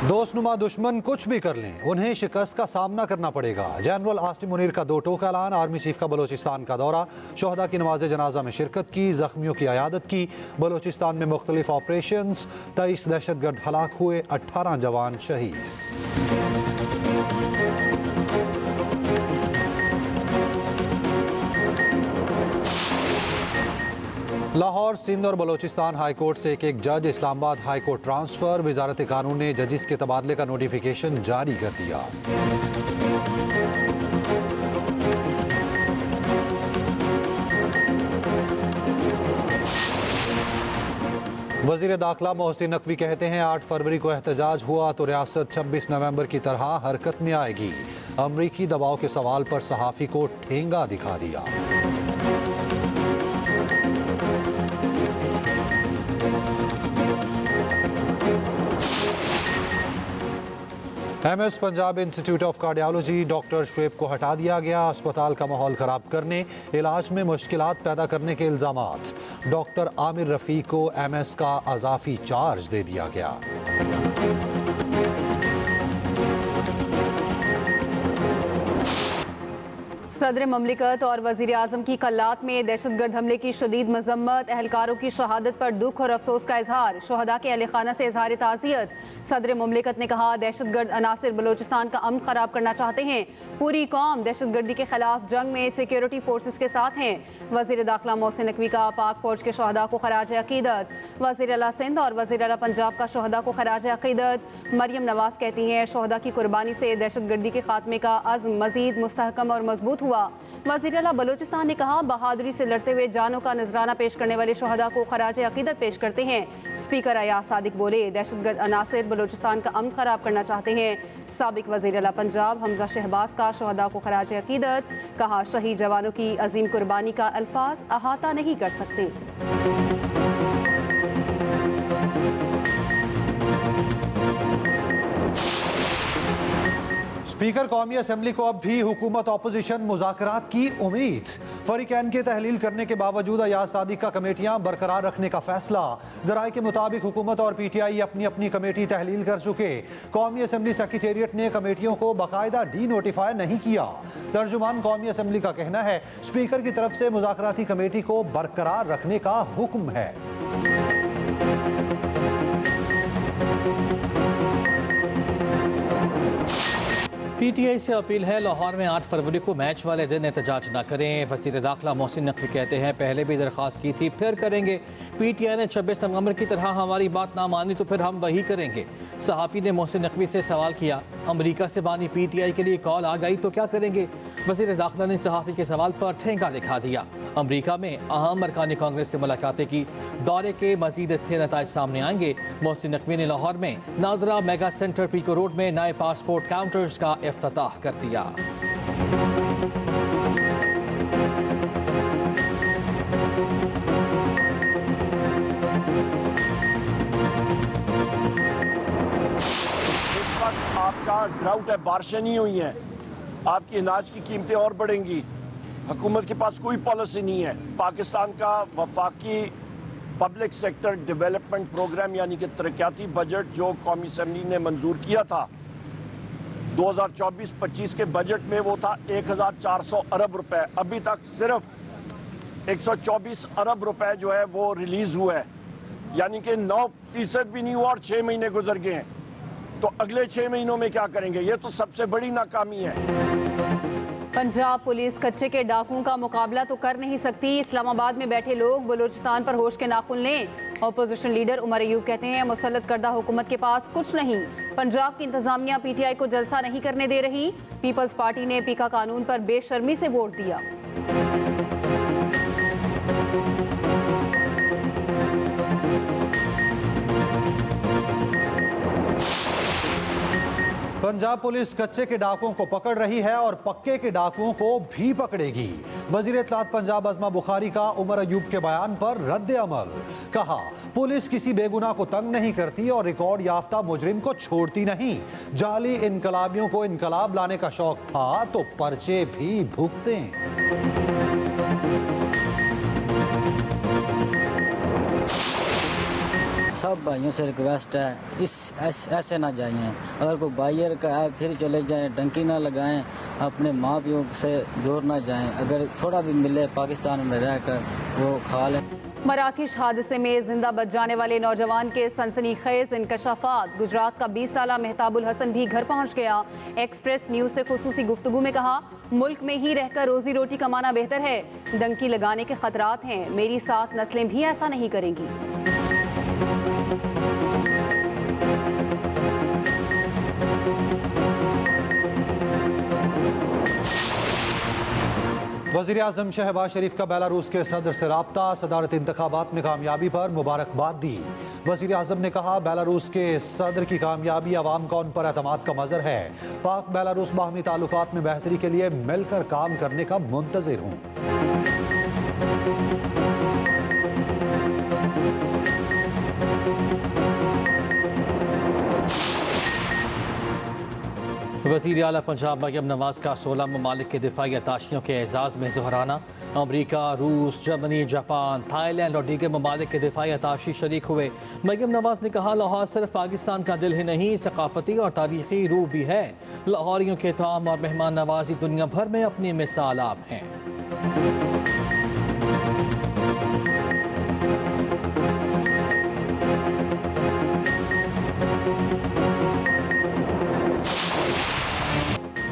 दोस्तनुमा दुश्मन कुछ भी कर लें, उन्हें शिकस्त का सामना करना पड़ेगा। जनरल आसिम मुनीर का दो टोका ऐलान। आर्मी चीफ का बलोचिस्तान का दौरा, शोहदा की नमाज जनाजा में शिरकत की, जख्मियों की अयादत की। बलोचिस्तान में मुख्तलिफ ऑपरेशंस, 23 दहशतगर्द हलाक हुए, 18 जवान शहीद। लाहौर, सिंध और बलोचिस्तान हाई कोर्ट से एक जज इस्लामाबाद हाई कोर्ट ट्रांसफर। वजारत कानून ने जजिस के तबादले का नोटिफिकेशन जारी कर दिया। वजीर दाखिला मोहसिन नकवी कहते हैं 8 फरवरी को एहतजाज हुआ तो रियासत 26 नवंबर की तरह हरकत में आएगी। अमरीकी दबाव के सवाल पर सहाफ़ी को ठेंगा दिखा दिया। MS Punjab institute of cardiology doctor Shoaib को हटा दिया गया। अस्पताल का माहौल खराब करने, इलाज में मुश्किलात पैदा करने के इल्जामात। डॉक्टर आमिर रफ़ी को MS का अज़ाफ़ी चार्ज दे दिया गया। सदर ममलिकत और वज़ीर आज़म की कल्लात में दहशतगर्द हमले की शदीद मजम्मत। एहलकारों की शहादत पर दुख और अफसोस का इजहार। शोहदा के अहले खाना से इजहार ताज़ियत। सदर ममलिकत ने कहा दहशतगर्द अनासिर बलोचिस्तान का अमन खराब करना चाहते हैं। पूरी कौम दहशतगर्दी के खिलाफ जंग में सिक्योरिटी फोर्सेस के साथ हैं। वज़ीर दाखिला मोहसिन नकवी का पाक फौज के शोहदा को खराज अकीदत। वज़ीर आला सिंध और वज़ीर आला पंजाब का शोहदा को खराज अकीदत। मरियम नवाज कहती हैं शोहदा की कुर्बानी से दहशतगर्दी के खात्मे का अज़्म मज़ीद मुस्तहकम और मजबूत हुआ। वज़ीर आला बलोचिस्तान ने कहा बहादुरी से लड़ते हुए जानों का नजराना पेश करने वाले शोहदा को खराज अकीदत पेश करते हैं। स्पीकर अयाज सादिक बोले दहशतगर्द अनासिर बलोचिस्तान का अमन खराब करना चाहते हैं। साबिक वज़ीर आला पंजाब हमजा शहबाज का शोहदा को खराज अकीदत। कहा शहीद जवानों की अजीम कुर्बानी का अल्फाज अहाता नहीं कर सकते। स्पीकर कौमी असम्बली को अब भी हुकूमत अपोजिशन मुज़ाकरात की उम्मीद। फरीकैन के तहलील करने के बावजूद अयाज सादिक का कमेटियां बरकरार रखने का फैसला। ज़राए के मुताबिक हुकूमत और PTI अपनी अपनी कमेटी तहलील कर चुके। कौमी असम्बली सेक्रेटेरिएट ने कमेटियों को बाकायदा डी नोटिफाई नहीं किया। तर्जुमान कौमी असम्बली का कहना है स्पीकर की तरफ से मुज़ाकराती कमेटी को बरकरार रखने का हुक्म है। PTI से अपील है लाहौर में 8 फरवरी को मैच वाले दिन एहतजाज न करें। वज़ीर दाखिला मोहसिन नकवी कहते हैं पहले भी दरख्वास्त की थी फिर करेंगे। PTI ने 26 नवंबर की तरह हमारी बात ना मानी तो फिर हम वही करेंगे। सहाफ़ी ने मोहसिन नकवी से सवाल किया अमरीका से बानी PTI के लिए कॉल आ गई तो क्या करेंगे। वज़ीर दाखिला ने सहाफ़ी के सवाल पर ठेंगा दिखा दिया। अमरीका में अहम अरकान कांग्रेस से मुलाकातें की। दौरे के मजीद अच्छे नताइज सामने आएंगे। मोहसिन नकवी ने लाहौर में NADRA mega centre Peco road में नए पासपोर्ट काउंटर्स का इफ्तिताह कर दिया। इस वक्त आपका ड्राउट है, बारिशें नहीं हुई हैं, आपकी अनाज की कीमतें और बढ़ेंगी। हुकूमत के पास कोई पॉलिसी नहीं है। पाकिस्तान का वफाकी पब्लिक सेक्टर डेवलपमेंट प्रोग्राम यानी कि तरक्याती बजट जो कौमी असम्बली ने मंजूर किया था 2024-25 के बजट में वो था 1400 अरब रुपए। अभी तक सिर्फ 124 अरब रुपए जो है वो रिलीज हुआ है, यानी कि 9% भी नहीं हुआ और 6 महीने गुजर गए हैं। तो अगले 6 महीनों में क्या करेंगे? ये तो सबसे बड़ी नाकामी है। पंजाब पुलिस कच्चे के डाकुओं का मुकाबला तो कर नहीं सकती। इस्लामाबाद में बैठे लोग बलूचिस्तान पर होश के नाखुन लें। अपोजिशन लीडर उमर अयूब कहते हैं मुसल्लत करदा हुकूमत के पास कुछ नहीं। पंजाब की इंतजामिया PTI को जलसा नहीं करने दे रही। पीपल्स पार्टी ने पीका कानून पर बेशर्मी से वोट दिया। पंजाब पुलिस कच्चे के डाकुओं को पकड़ रही है और पक्के के डाकुओं को भी पकड़ेगी। वजीर इत्तलात पंजाब अज़मा बुखारी का उमर अयूब के बयान पर रद्द अमल। कहा पुलिस किसी बेगुनाह को तंग नहीं करती और रिकॉर्ड याफ्ता मुजरिम को छोड़ती नहीं। जाली इनकलाबियों को इनकलाब लाने का शौक था तो पर्चे भी भुगतें। सब भाइयों से रिक्वेस्ट है ऐसे ना जाइए, अगर कोई बाहर का है फिर चले जाएं, डंकी ना लगाएं, अपने माँ पियो से दूर ना जाएं, अगर थोड़ा भी मिले पाकिस्तान में रहकर वो खा लें। मराकश हादसे में जिंदा बच जाने वाले नौजवान के सनसनीखेज इंकशाफात। गुजरात का 20 साला मेहताबुल हसन भी घर पहुंच गया। एक्सप्रेस न्यूज से खुसूसी गुफ्तगू में कहा, मुल्क में ही रहकर रोजी रोटी कमाना बेहतर है, डंकी लगाने के खतरात हैं, मेरी 7 नस्लें भी ऐसा नहीं करेंगी। वज़ीर आज़म शहबाज शरीफ का बेलारूस के सदर से राब्ता, सदारती इंतखाबात में कामयाबी पर मुबारकबाद दी। वज़ीर आज़म ने कहा, बेलारूस के सदर की कामयाबी अवाम का उन पर एतमाद का मज़हर है। पाक बेलारूस बाहमी ताल्लुकात में बेहतरी के लिए मिलकर काम करने का मुंतज़िर हूँ। वज़ीर आला पंजाब मरियम नवाज का 16 ममालिक के दिफाई अताशियों के एजाज़ में ज़ोहराना। अमरीका, रूस, जर्मनी, जापान, थाईलैंड और दीगर ममालिक के दिफाई अताशी शरीक हुए। मरियम नवाज ने कहा, लाहौर सिर्फ पाकिस्तान का दिल ही नहीं, सकाफती और तारीखी रूह भी है। लाहौरियों के ताम और मेहमान नवाजी दुनिया भर में अपनी मिसाल आप हैं।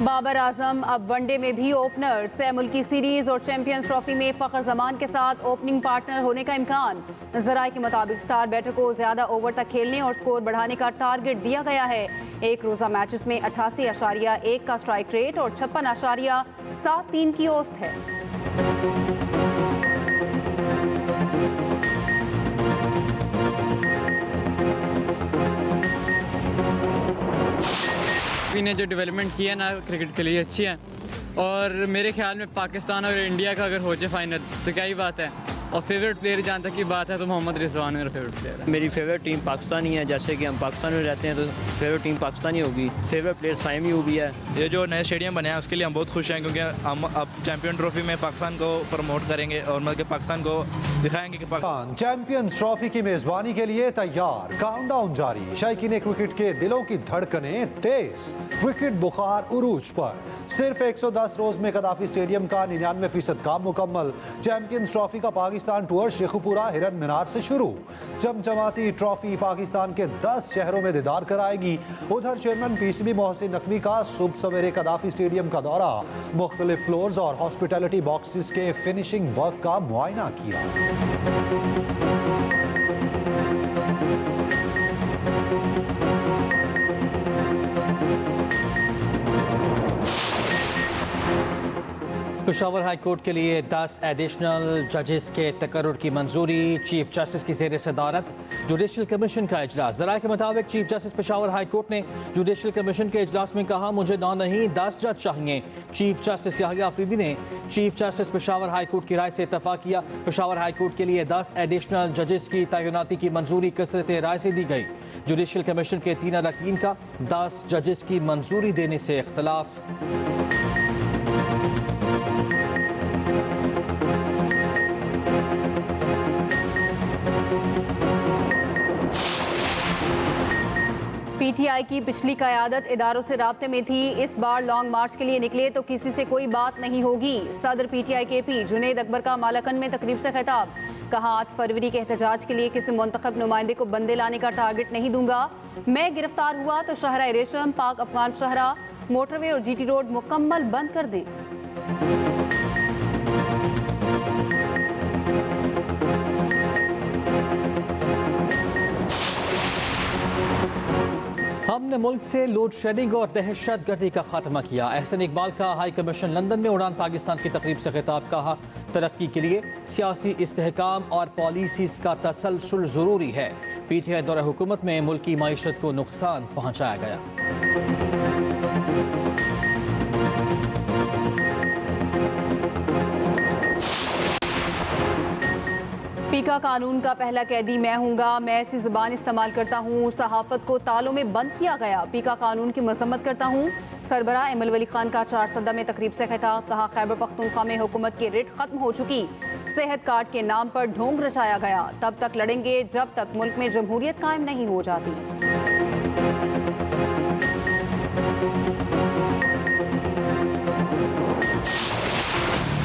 बाबर आजम अब वनडे में भी ओपनर। 6 मुल्की सीरीज और चैंपियंस ट्रॉफी में फ़ख्र जमान के साथ ओपनिंग पार्टनर होने का इम्कान। जराए के मुताबिक स्टार बैटर को ज्यादा ओवर तक खेलने और स्कोर बढ़ाने का टारगेट दिया गया है। एक रोज़ा मैचेस में 88.1 का स्ट्राइक रेट और 56.73 की औसत है। ने जो डेवलपमेंट की है ना क्रिकेट के लिए अच्छी है, और मेरे ख्याल में पाकिस्तान और इंडिया का अगर हो जाए फाइनल तो क्या ही बात है। और फेवरेट प्लेयर जहाँ तक की बात है तो मोहम्मद रिजवान मेरा फेवरेट प्लेयर है। मेरी फेवरेट टीम पाकिस्तानी है, जैसे कि हम पाकिस्तान में रहते हैं तो फेवरेट टीम पाकिस्तानी होगी। फेवरेट प्लेयर साइम यूब भी है। ये जो नया स्टेडियम बना है उसके लिए हम बहुत खुश हैं, क्योंकि हम अब चैंपियन ट्रॉफी में पाकिस्तान को प्रमोट करेंगे और मतलब पाकिस्तान को दिखाएंगे कि पाकिस्तान चैंपियंस ट्रॉफी की मेजबानी के लिए तैयार। काउंटडाउन जारी। शायकीन क्रिकेट के दिलों की धड़कनें तेज। क्रिकेट बुखार उरूज पर। सिर्फ 110 रोज में कदाफी स्टेडियम का 99% काम मुकम्मल। चैंपियंस ट्रॉफी का पाकिस्तान टूर शेखुपुरा हिरन मीनार से शुरू। चमचमाती ट्रॉफी पाकिस्तान के 10 शहरों में दीदार कराएगी। उधर चेयरमैन पीसीबी मोहसिन नकवी का सुबह सवेरे कदाफी स्टेडियम का दौरा, मुख्तलिफ फ्लोर्स और हॉस्पिटैलिटी बॉक्सेस के फिनिशिंग वर्क का मुआयना किया। पेशावर हाई कोर्ट के लिए 10 एडिशनल जजेस के तकर्रुर की मंजूरी। चीफ जस्टिस की ज़ेर सदारत जुडिशल कमीशन का इजलास। ज़राए के मुताबिक chief justice Peshawar high court ने जुडिशल कमीशन के इजलास में कहा, मुझे 9 नहीं 10 जज चाहिए। चीफ जस्टिस याहिया अफरीदी ने chief justice Peshawar high court की राय से इत्तफाक किया। पेशावर हाई कोर्ट के लिए 10 एडिशनल जजेस की तैनाती की मंजूरी कसरत राय से दी गई। जुडिशल कमीशन के 3 अरकान का 10 जजेस की मंजूरी देने से इख्तलाफ। पीटीआई की पिछली क़यादत इदारों से राब्ते में थी। इस बार लॉन्ग मार्च के लिए निकले तो किसी से कोई बात नहीं होगी। सदर पीटीआई केपी जुनैद अकबर का मालाकन में तकरीब से खिताब। कहा, 8 फरवरी के एहतजाज के लिए किसी मुंतखब नुमाइंदे को बंदे लाने का टारगेट नहीं दूंगा। मैं गिरफ्तार हुआ तो शहरा रेशम, पाक अफगान शहरा, मोटरवे और जीटी रोड मुकम्मल बंद कर दें। हमने मुल्क से लोड शेडिंग और दहशत गर्दी का खात्मा किया। एहसन इकबाल का हाई कमीशन लंदन में उड़ान पाकिस्तान की तकरीब से खिताब। कहा, तरक्की के लिए सियासी इस्तेहकाम और पॉलिसीज का तसलसल ज़रूरी है। पीटीआई दौरे हुकूमत में मुल्क की मईशत को नुकसान पहुँचाया गया। पीका कानून का पहला कैदी मैं हूँगा, मैं ऐसी ज़बान इस्तेमाल करता हूँ। सहाफ़त को तालों में बंद किया गया। पीका कानून की मजम्मत करता हूँ। सरबराह एमल वली खान का 4 सदा में तकरीब से खिताब। कहा, खैबर पख्तूनख्वा में हुकूमत की रिट खत्म हो चुकी। सेहत कार्ड के नाम पर ढोंग रचाया गया। तब तक लड़ेंगे जब तक मुल्क में जमहूरियत कायम नहीं हो जाती।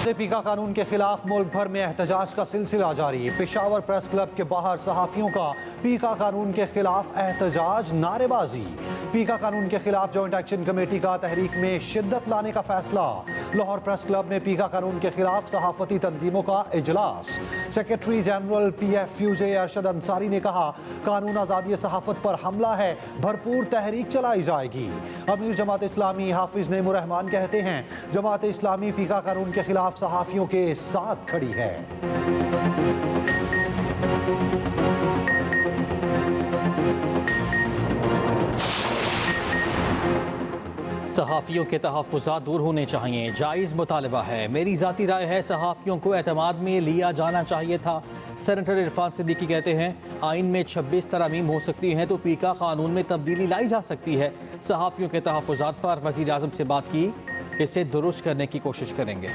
पीका कानून के खिलाफ मुल्क भर में एहतजाज का सिलसिला जारी। पेशावर प्रेस क्लब के बाहर सहाफियों का पीका कानून के खिलाफ एहतजाज, नारेबाजी। पीका कानून के खिलाफ जॉइंट एक्शन कमेटी का तहरीक में शिद्दत लाने का फैसला। लाहौर प्रेस क्लब में पीका कानून के खिलाफ सहाफती तंजीमों का इजलास। Secretary general PFUJ Arshad Ansari ने कहा, कानून आज़ादी सहाफत पर हमला है, भरपूर तहरीक चलाई जाएगी। अमीर जमात इस्लामी हाफिज नईमुर रहमान कहते हैं, जमात इस्लामी पीका कानून के खिलाफ सहाफियों के साथ खड़ी है। सहाफ़ियों के तहफ़्फ़ुज़ात दूर होने चाहिए, जायज़ मुतालबा है। मेरी ज़ाती राय है, सहाफ़ियों को एतमाद में लिया जाना चाहिए था। सेनेटर इरफान सिद्दीकी कहते हैं, आइन में 26 तरमीम हो सकती हैं तो पीका कानून में तब्दीली लाई जा सकती है। सहाफ़ियों के तहफ़्फ़ुज़ात पर वज़ीर आज़म से बात की, इसे दुरुस्त करने की कोशिश करेंगे।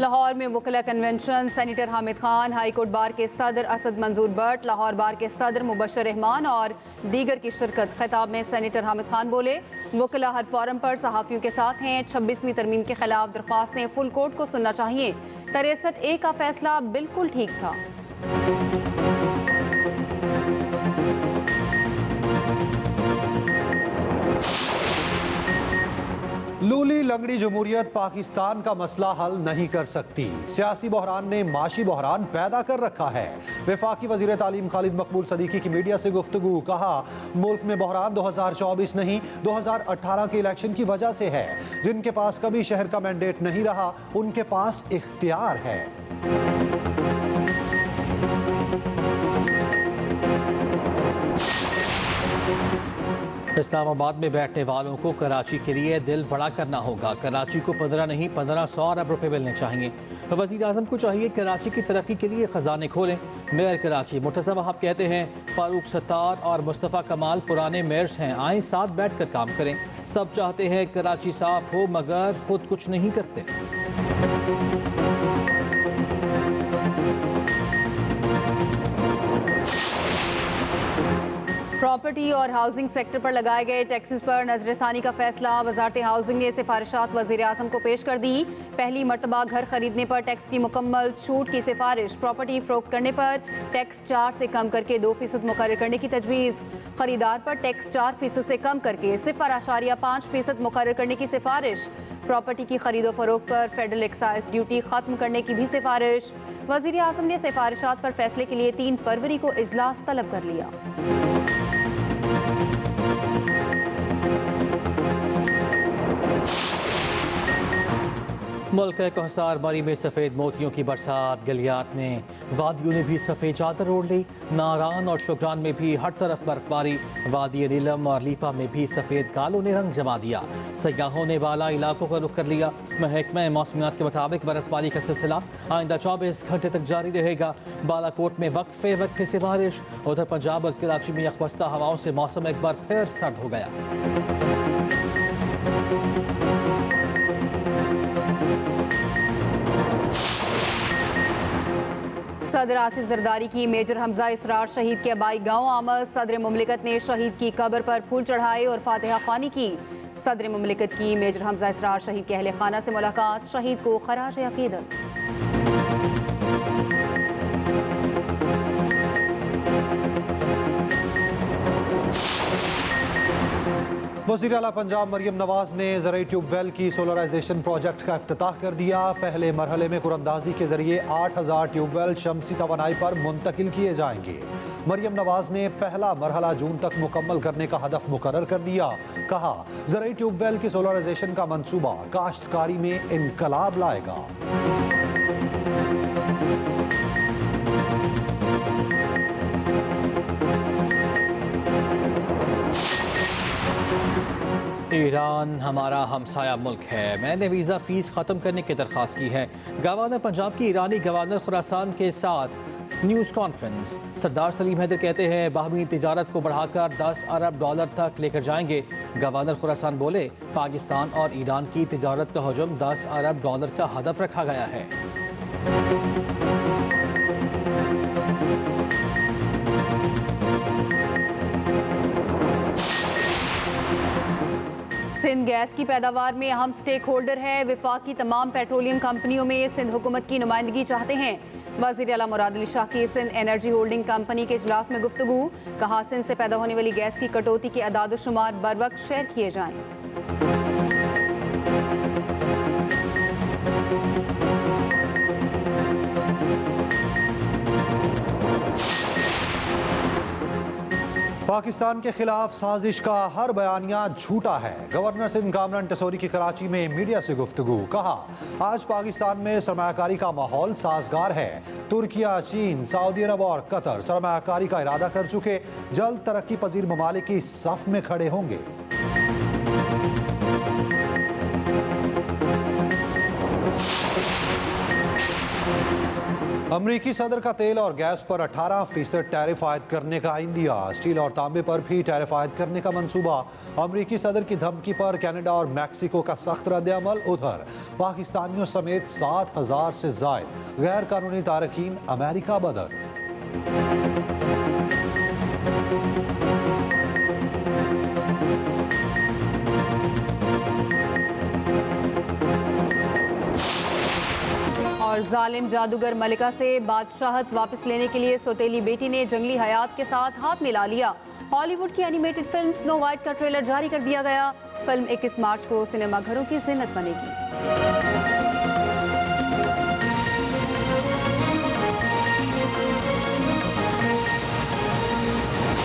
लाहौर में वकला convention, senator Hamid Khan, high court bar के सदर असद मंजूर भट्ट, लाहौर बार के सदर मुबशर रहमान और दीगर की शिरकत। खिताब में सेनेटर हामिद खान बोले, वकला हर फोरम पर सहाफ़ियों के साथ हैं। 26वीं तरमीम के खिलाफ दरख्वास्तें फुल कोर्ट को सुनना चाहिए। 63A का फैसला बिल्कुल ठीक था। लूली लंगड़ी जमहूरियत पाकिस्तान का मसला हल नहीं कर सकती। सियासी बहरान ने माशी बहरान पैदा कर रखा है। वफाकी वजीर तालीम खालिद मकबूल सदीकी की मीडिया से गुफ्तगू, कहा, मुल्क में बहरान 2024 नहीं 2018 के इलेक्शन की वजह से है। जिनके पास कभी शहर का मैंडेट नहीं रहा, उनके पास इख्तियार है। इस्लामाबाद में बैठने वालों को कराची के लिए दिल बड़ा करना होगा। कराची को 15 नहीं 1500 अरब रुपए मिलने चाहिए। वज़ीर आज़म को चाहिए कराची की तरक्की के लिए खजाने खोलें। मेयर कराची मुर्तज़ा वहाब कहते हैं, फारूक सत्तार और मुस्तफ़ा कमाल पुराने मेयर्स हैं, आए साथ बैठ कर काम करें। सब चाहते हैं कराची साफ हो, मगर खुद कुछ नहीं करते। प्रॉपर्टी और हाउसिंग सेक्टर पर लगाए गए टैक्सेस पर नजरसानी का फैसला। वजारत हाउसिंग ने सिफारिशात वज़ीर आज़म को पेश कर दी। पहली मरतबा घर खरीदने पर टैक्स की मुकम्मल छूट की सिफारिश। प्रॉपर्टी फ़रोख्त करने पर टैक्स 4 से कम करके 2% मुकर्रर करने की तजवीज़। खरीदार पर टैक्स 4% से कम करके 0.5% मुकर्रर करने की सिफारिश। प्रॉपर्टी की खरीदो फरोख्त पर फेडरल एक्साइज ड्यूटी ख़त्म करने की भी सिफारिश। वज़ीर आज़म ने सिफारिशात पर फैसले के लिए 3 फरवरी को इजलास तलब कर लिया। मुल्क कोहसार बारी में सफ़ेद मोतियों की बरसात। गलियात में वादियों ने भी सफ़ेद चादर ओढ़ ली। नारान और शुक्रान में भी हर तरफ बर्फबारी। वादी नीलम और लीपा में भी सफ़ेद कालों ने रंग जमा दिया। सयाहों ने वाला इलाकों का रुख कर लिया। महकमा मौसमियात के मुताबिक बर्फबारी का सिलसिला आइंदा 24 घंटे तक जारी रहेगा। बालाकोट में वक्फे से बारिश। उधर पंजाब और कराची में यकबस्ता हवाओं से मौसम एक बार फिर सर्द हो गया। सदर आसिफ जरदारी की मेजर हमजा इसरार शहीद के आबाई गांव आमद। सदर मुमलिकत ने शहीद की कब्र पर फूल चढ़ाए और फातिहा ख्वानी की। सदर मुमलिकत की मेजर हमजा इसरार शहीद के अहले खाना से मुलाकात। शहीद को खराज अकीदत। वज़ीर आला पंजाब मरियम नवाज ने ज़राई ट्यूबवेल की सोलराइजेशन प्रोजेक्ट का इफ्तिताह कर दिया। पहले मरहले में कुरंदाजी के जरिए 8000 ट्यूबवेल शमसी तवानाई पर मुंतकिल किए जाएंगे। मरियम नवाज ने पहला मरहला जून तक मुकम्मल करने का हदफ मुकर्रर कर दिया। कहा, ज़राई ट्यूबवेल की सोलराइजेशन का मंसूबा काश्तकारी में इनकलाब लाएगा। ईरान हमारा हमसाया मुल्क है। मैंने वीज़ा फ़ीस ख़त्म करने की दरख्वास्त की है। गवर्नर पंजाब की ईरानी गवर्नर खुरासान के साथ न्यूज़ कॉन्फ्रेंस। सरदार सलीम हैदर कहते हैं बाहमी तिजारत को बढ़ाकर 10 अरब डॉलर तक लेकर जाएंगे। गवर्नर खुरासान बोले पाकिस्तान और ईरान की तिजारत का हजम 10 अरब डॉलर का हदफ रखा गया है। सिंध गैस की पैदावार में अहम स्टेक होल्डर है। विफाक की तमाम पेट्रोलियम कंपनियों में सिंध हुकूमत की नुमाइंदगी चाहते हैं। वज़ीर आला मुराद अली शाह की सिंध एनर्जी होल्डिंग कंपनी के इजलास में गुफ्तगू। कहा सिंध से पैदा होने वाली गैस की कटौती के अदाद शुमार बर वक्त शेयर किए जाएं। पाकिस्तान के खिलाफ साजिश का हर बयानिया झूठा है। गवर्नर सिंध कामरान टसोरी की कराची में मीडिया से गुफ्तगू। कहा आज पाकिस्तान में सरमायाकारी का माहौल साजगार है। तुर्किया, चीन, सऊदी अरब और कतर सरमायाकारी का इरादा कर चुके, जल्द तरक्की पजीर ममालिक की सफ में खड़े होंगे। अमरीकी सदर का तेल और गैस पर 18% टैरिफ आयद करने का इंदिया। स्टील और तांबे पर भी टैरिफ आयद करने का मंसूबा। अमरीकी सदर की धमकी पर कनाडा और मैक्सिको का सख्त रद्द-ए-अमल। उधर पाकिस्तानियों समेत 7,000 से जायद गैर कानूनी तारकीन अमेरिका बदर। और जालिम जादूगर मलिका से बादशाहत वापस लेने के लिए सौतेली बेटी ने जंगली हयात के साथ हाथ मिला लिया। हॉलीवुड की एनिमेटेड फिल्म स्नो वाइट का ट्रेलर जारी कर दिया गया। फिल्म 21 मार्च को सिनेमाघरों की ज़ीनत बनेगी।